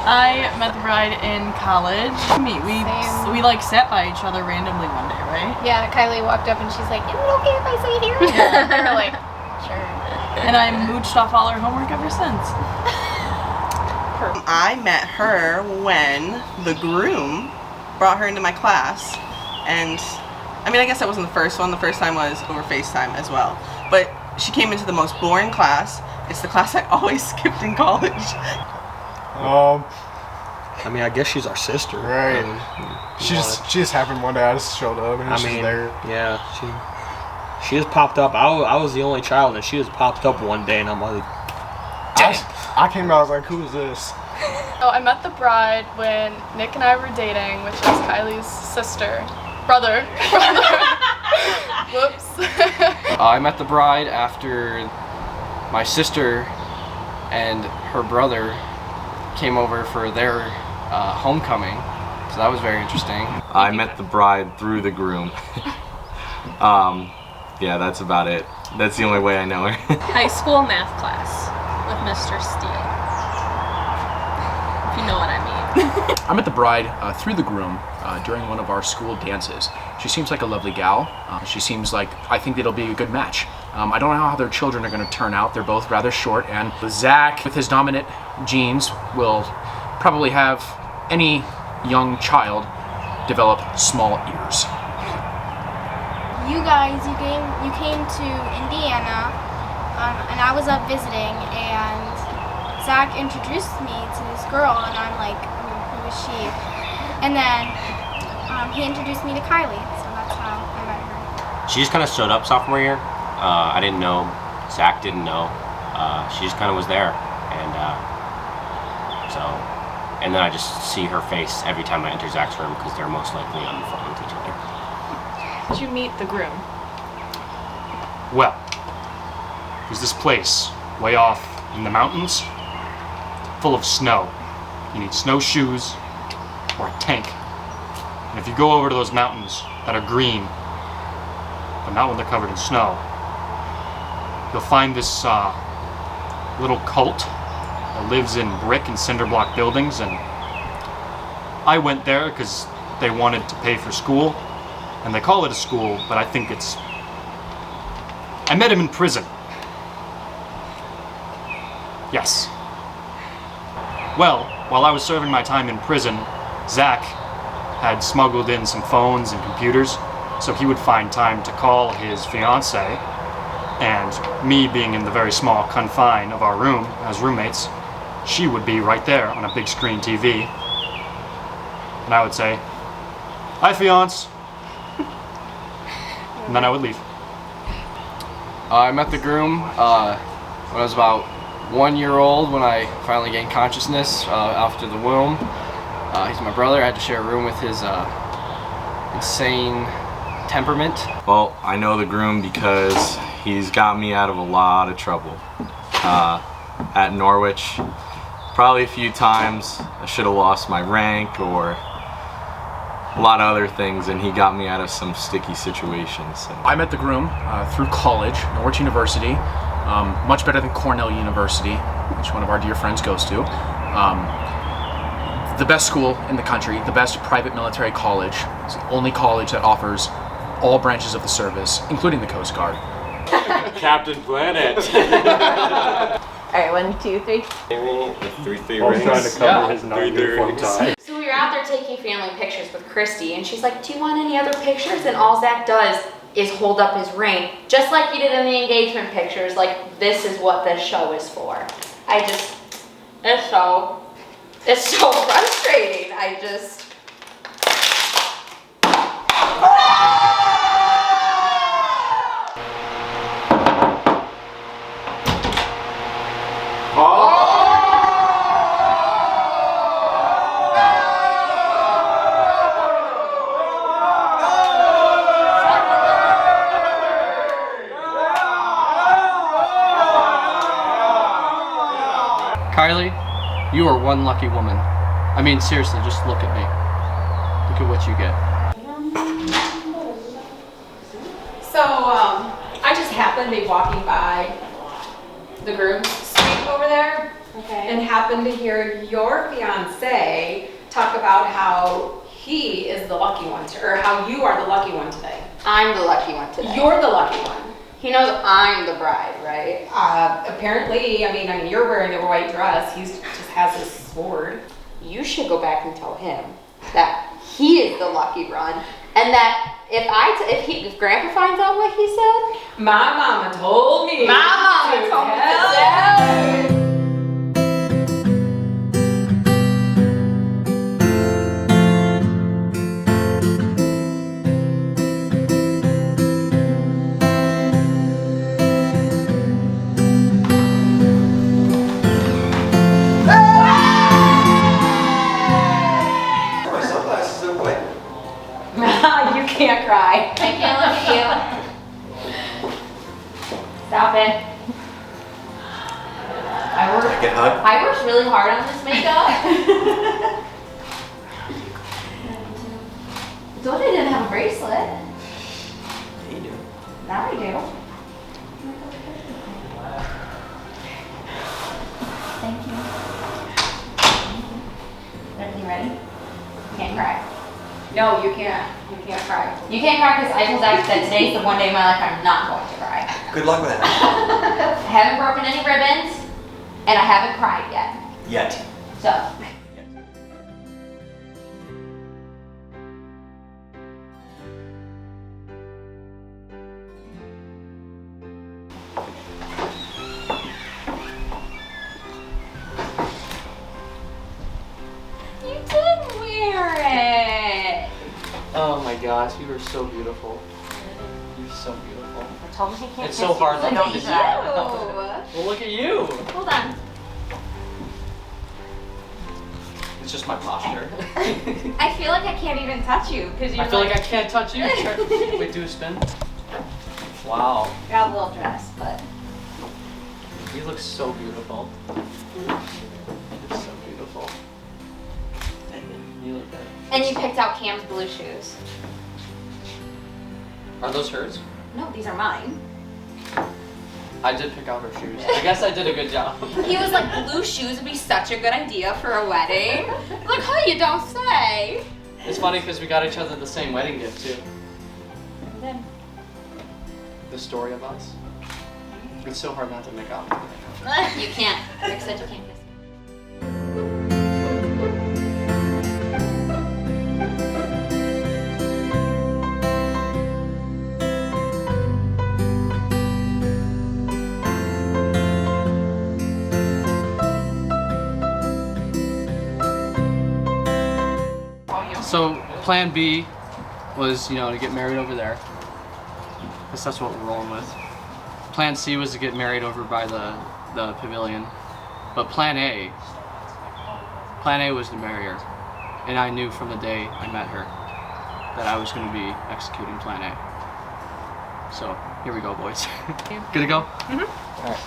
I met the bride in college. We like sat by each other randomly one day, right? Yeah, Kylie walked up and she's like, "Is it okay if I sit here?" Yeah. We were like, "Sure." And I mooched off all her homework ever since. I met her when the groom brought her into my class, and I mean, I guess that wasn't the first one. The first time was over FaceTime as well. But she came into the most boring class. It's the class I always skipped in college. I mean, I guess she's our sister. Right. She just happened one day. I just showed up and she's there. Yeah, she just popped up. I was the only child, and she just popped up one day, and I'm like, dang. I came out, I was like, who is this? Oh, I met the bride when Nick and I were dating, which is Kylie's brother. Whoops. I met the bride after my sister and her brother came over for their homecoming, so that was very interesting. I met the bride through the groom. Yeah, that's about it. That's the only way I know her. High school math class with Mr. Steele. If you know what I mean. I met the bride through the groom during one of our school dances. She seems like a lovely gal. She seems like, I think it'll be a good match. I don't know how their children are going to turn out. They're both rather short, and Zach, with his dominant genes, will probably have any young child develop small ears. You guys, you came to Indiana, and I was up visiting, and Zach introduced me to this girl, and I'm like, who is she? And then he introduced me to Kylie, so that's how I met her. She just kind of showed up sophomore year. I didn't know, Zach didn't know. She just kind of was there, and and then I just see her face every time I enter Zach's room because they're most likely on the phone with each other. Did you meet the groom? Well, there's this place way off in the mountains, full of snow. You need snowshoes or a tank. And if you go over to those mountains that are green, but not when they're covered in snow, you'll find this little cult that lives in brick and cinder block buildings, and I went there because they wanted to pay for school, and they call it a school, but I think it's... I met him in prison. Yes. Well, while I was serving my time in prison, Zach had smuggled in some phones and computers, so he would find time to call his fiancée, and me being in the very small confine of our room as roommates, she would be right there on a big screen TV, and I would say, "Hi, fiance," and then I would leave. I met the groom when I was about 1 year old, when I finally gained consciousness after the womb. He's my brother. I had to share a room with his insane temperament. Well, I know the groom because he's got me out of a lot of trouble. At Norwich, probably a few times I should have lost my rank or a lot of other things, and he got me out of some sticky situations. So. I met the groom through college, Norwich University, much better than Cornell University, which one of our dear friends goes to. The best school in the country, the best private military college. It's the only college that offers all branches of the service, including the Coast Guard. Captain Planet. All right, 1, 2, 3. Amy, the 3-3 I was trying to cover his non-uniform tie. So we were out there taking family pictures with Christy, and she's like, "Do you want any other pictures?" And all Zach does is hold up his ring, just like he did in the engagement pictures. Like, this is what this show is for. It's so frustrating. Kylie, you are one lucky woman. I mean, seriously, just look at me. Look at what you get. So, I just happened to be walking by the groom's suite over there, Okay. and happened to hear your fiance talk about how he is the lucky one, or how you are the lucky one today. I'm the lucky one today. You're the lucky one. He knows I'm the bride, right? Apparently, I mean, you're wearing a white dress. He just has his sword. You should go back and tell him that he is the lucky one, and that if Grandpa finds out what he said, my mama told me. My mama told me to tell you. You can't cry. I can't look at you. Stop it. I worked really hard on this makeup. Thought I didn't have a bracelet. Yeah, you do. Now I do. Thank you. Is everything ready? You can't cry. No, you can't. You can't cry. You can't cry because I told Zach that today's the one day of my life I'm not going to cry. Good luck with that. I haven't broken any ribbons, and I haven't cried yet. Yet. So. You did wear it. Oh my gosh, you are so beautiful. You're so beautiful. I told him he can't It's so hard to look kiss at you. you. Well, look at you. Hold on. It's just my posture. I feel like I can't even touch you because you. I feel like I can't touch you. Wait, do a spin. Wow. Got a little dress, but. You look so beautiful. You're so beautiful. You look good. And you picked out Cam's blue shoes. Are those hers? No, these are mine. I did pick out her shoes. I guess I did a good job. He was like, blue shoes would be such a good idea for a wedding. Like, oh, you don't say. It's funny because we got each other the same wedding gift too. And then, The story of us. It's so hard not to make out. you can't. Rick said you can't kiss. So plan B was, to get married over there. Because that's what we're rolling with. Plan C was to get married over by the pavilion. But plan A was to marry her. And I knew from the day I met her that I was going to be executing plan A. So here we go, boys. Good to go? Mm-hmm. All right.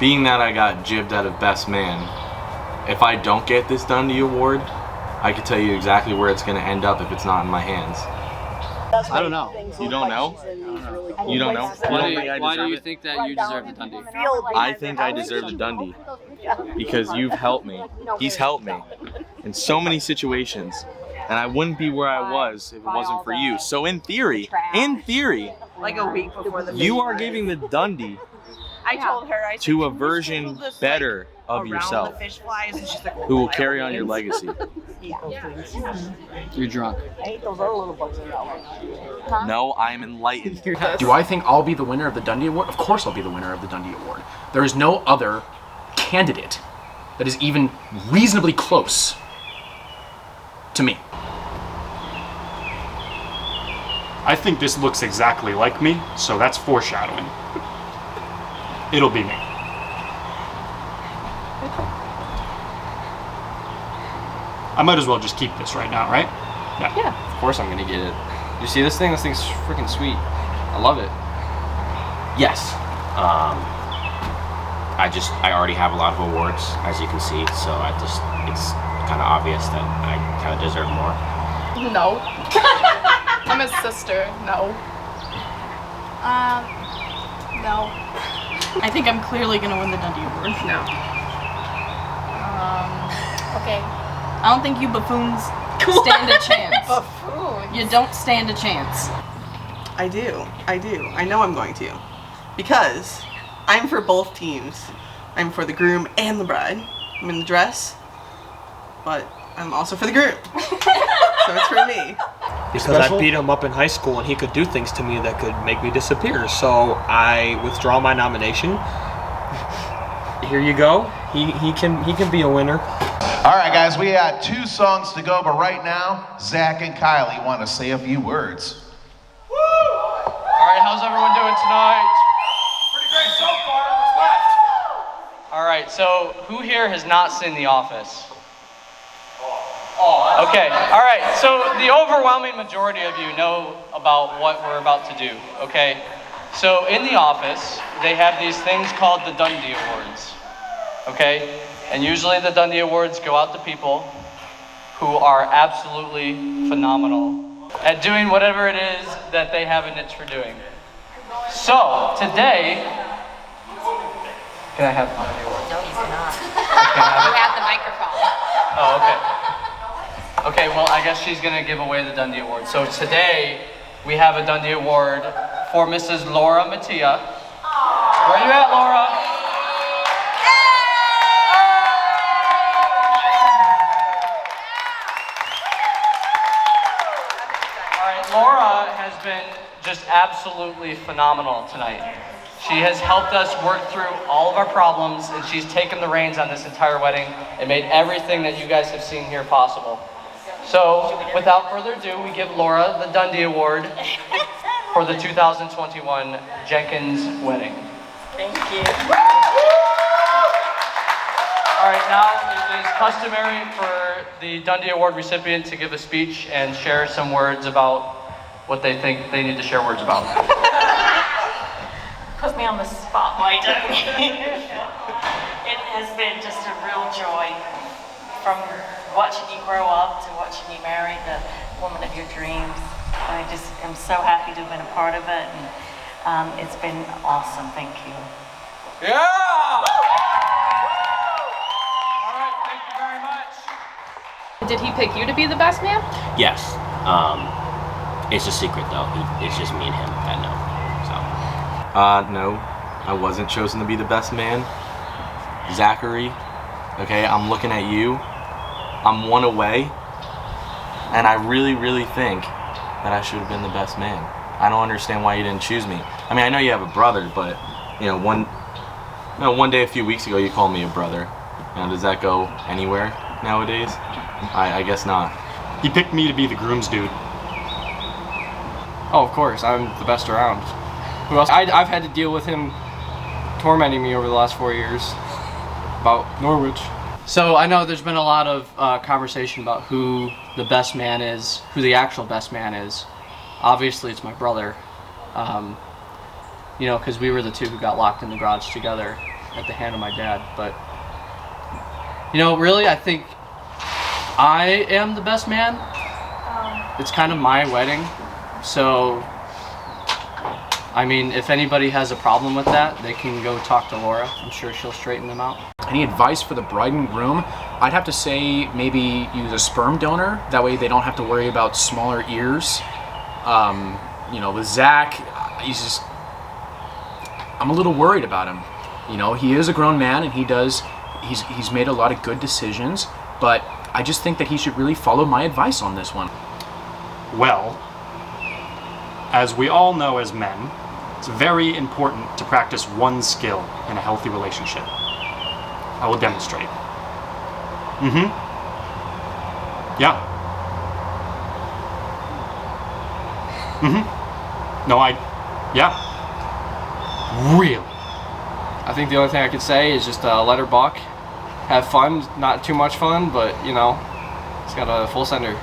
being that I got jibbed out of Best Man, if I don't get this Dundie Award, I can tell you exactly where it's going to end up if it's not in my hands. I don't know. You don't know? You don't know? Why do you think that you deserve the Dundie? I think I deserve the Dundie because you've helped me. He's helped me in so many situations, and I wouldn't be where I was if it wasn't for you. So in theory, Like a week before the you are giving the Dundie I told her, I said, to a "Can we version sprinkle this, better of around yourself, the fish flies?" And she's like, who will carry on your legacy. You're drunk. No, I am enlightened. Do I think I'll be the winner of the Dundie Award? Of course I'll be the winner of the Dundie Award. There is no other candidate that is even reasonably close to me. I think this looks exactly like me, so that's foreshadowing. It'll be me. I might as well just keep this right now, right? Yeah, of course I'm gonna get it. You see this thing? This thing's freaking sweet. I love it. Yes. I already have a lot of awards, as you can see, so it's kind of obvious that I kind of deserve more. No. I'm his sister. No. No. I think I'm clearly gonna win the Dundie Award. No. Okay. I don't think you buffoons stand a chance. Buffoons. You don't stand a chance. I do. I know I'm going to. Because I'm for both teams. I'm for the groom and the bride. I'm in the dress, but I'm also for the groom. So it's for me. Because I beat him up in high school and he could do things to me that could make me disappear. So I withdraw my nomination. Here you go. He can be a winner. All right, guys, we got 2 songs to go, but right now, Zach and Kylie want to say a few words. Woo! All right, how's everyone doing tonight? Pretty great so far. What's left? All right, so who here has not seen The Office? Okay, all right, so the overwhelming majority of you know about what we're about to do, okay? So in The Office, they have these things called the Dundie Awards, okay? And usually the Dundie Awards go out to people who are absolutely phenomenal at doing whatever it is that they have an itch for doing. So today, can I have the Dundie Award? No, you cannot. Can I have it? You have the microphone. Oh, okay. Okay, well, I guess she's gonna give away the Dundie Award. So today, we have a Dundie Award for Mrs. Laura Mattia. Where are you at, Laura? All right, Laura has been just absolutely phenomenal tonight. She has helped us work through all of our problems, and she's taken the reins on this entire wedding and made everything that you guys have seen here possible. So, without further ado, we give Laura the Dundie Award for the 2021 Jenkins wedding. Thank you. All right, now it is customary for the Dundie Award recipient to give a speech and share some words about what they think they need to share words about. Put me on the spot, why don't you? It has been just a real joy from watching you grow up to watching you marry the woman of your dreams. I just am so happy to have been a part of it, and it's been awesome. Thank you. Yeah! All right, thank you very much. Did he pick you to be the best man? Yes. It's a secret though. It's just me and him that know. So. No, I wasn't chosen to be the best man. Zachary, okay, I'm looking at you. I'm one away, and I really, really think that I should have been the best man. I don't understand why you didn't choose me. I mean, I know you have a brother, but one day a few weeks ago you called me a brother. Does that go anywhere nowadays? I guess not. He picked me to be the groom's dude. Oh, of course, I'm the best around. Who else? I've had to deal with him tormenting me over the last 4 years about Norwich. So I know there's been a lot of conversation about who the best man is, who the actual best man is. Obviously, it's my brother. Because we were the two who got locked in the garage together. at the hand of my dad. But you know, really, I think I am the best man. It's kind of my wedding, so I mean, if anybody has a problem with that, they can go talk to Laura. I'm sure she'll straighten them out. Any advice for the bride and groom? I'd have to say maybe use a sperm donor. That way they don't have to worry about smaller ears. You know, with Zach, I'm a little worried about him. You know, he is a grown man and he's made a lot of good decisions, but I just think that he should really follow my advice on this one. Well, as we all know as men, it's very important to practice one skill in a healthy relationship. I will demonstrate. Yeah. No, yeah. Really? I think the only thing I could say is just let her buck. Have fun, not too much fun, but you know, it's got a full sender.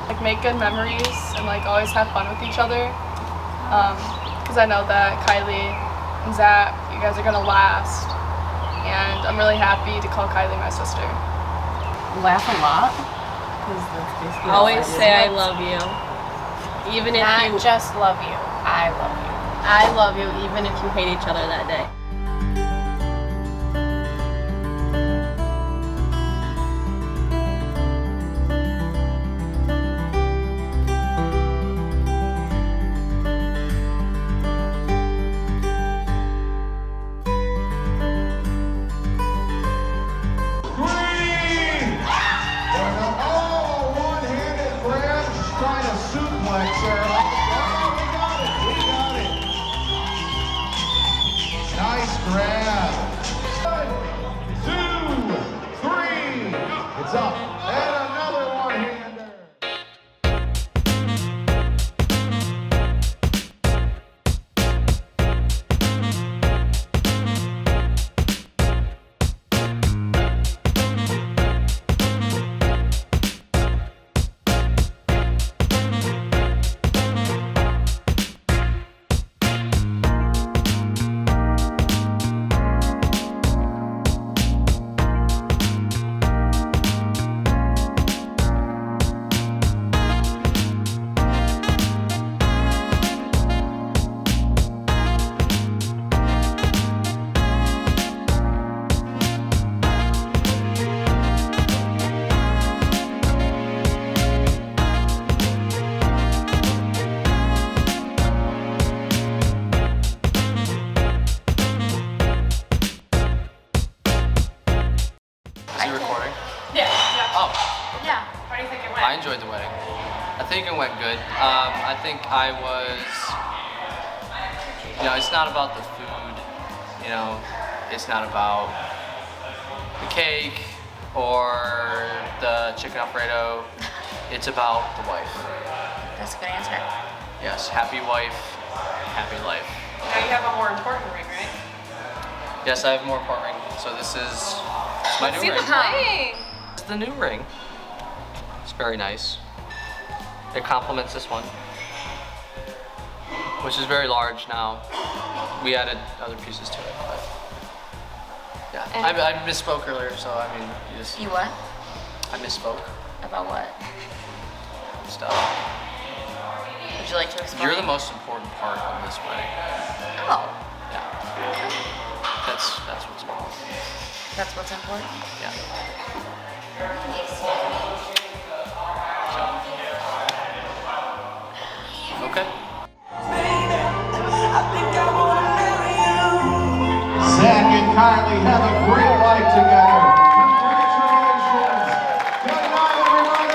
Like make good memories and like always have fun with each other. Because I know that Kylie and Zach, you guys are gonna last. And I'm really happy to call Kylie my sister. Laugh a lot. 'Cause that's basically Always say I love you. Even if Not you just love you, I love you. I love you even if you hate each other that day. Nice grab. 1, 2, 3. It's up. And another one-hander. I enjoyed the wedding. I think it went good. I think I was, you know, it's not about the food, you know, it's not about the cake or the chicken Alfredo, it's about the wife. That's a good answer. Yes, happy wife, happy life. Now you have a more important ring, right? Yes, I have a more important ring. So this is my new ring. ring. It's the new ring. It's very nice. It complements this one, which is very large now. We added other pieces to it, but yeah. I misspoke earlier, so I mean, you just. You what? I misspoke. About what? Stuff. Would you like to explain? You're the most important part of this wedding. Oh. Yeah. That's what's important. That's what's important? Yeah. Okay. Zach and Kylie have a great life together. Congratulations. Good night, everybody.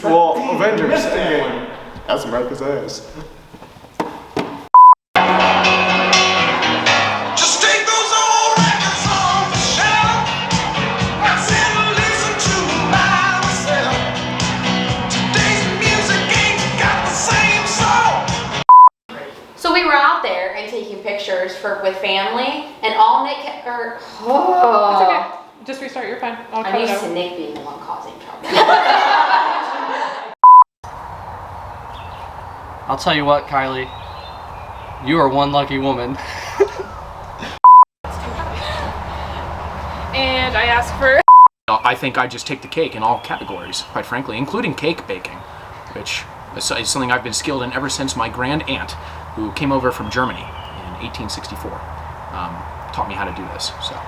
Well, Avengers Endgame. That's America's ass. Just take those old records off the shelf. Sit and listen to myself. Today's music ain't got the same soul. So we were out there and taking pictures with family, and all Nick or It's okay. Just restart. You're fine. I'll cut I'm it used out. to Nick being the one causing trouble. I'll tell you what, Kylie. You are one lucky woman. And I asked for. I think I just take the cake in all categories, quite frankly, including cake baking, which is something I've been skilled in ever since my grand aunt, who came over from Germany in 1864, taught me how to do this. So.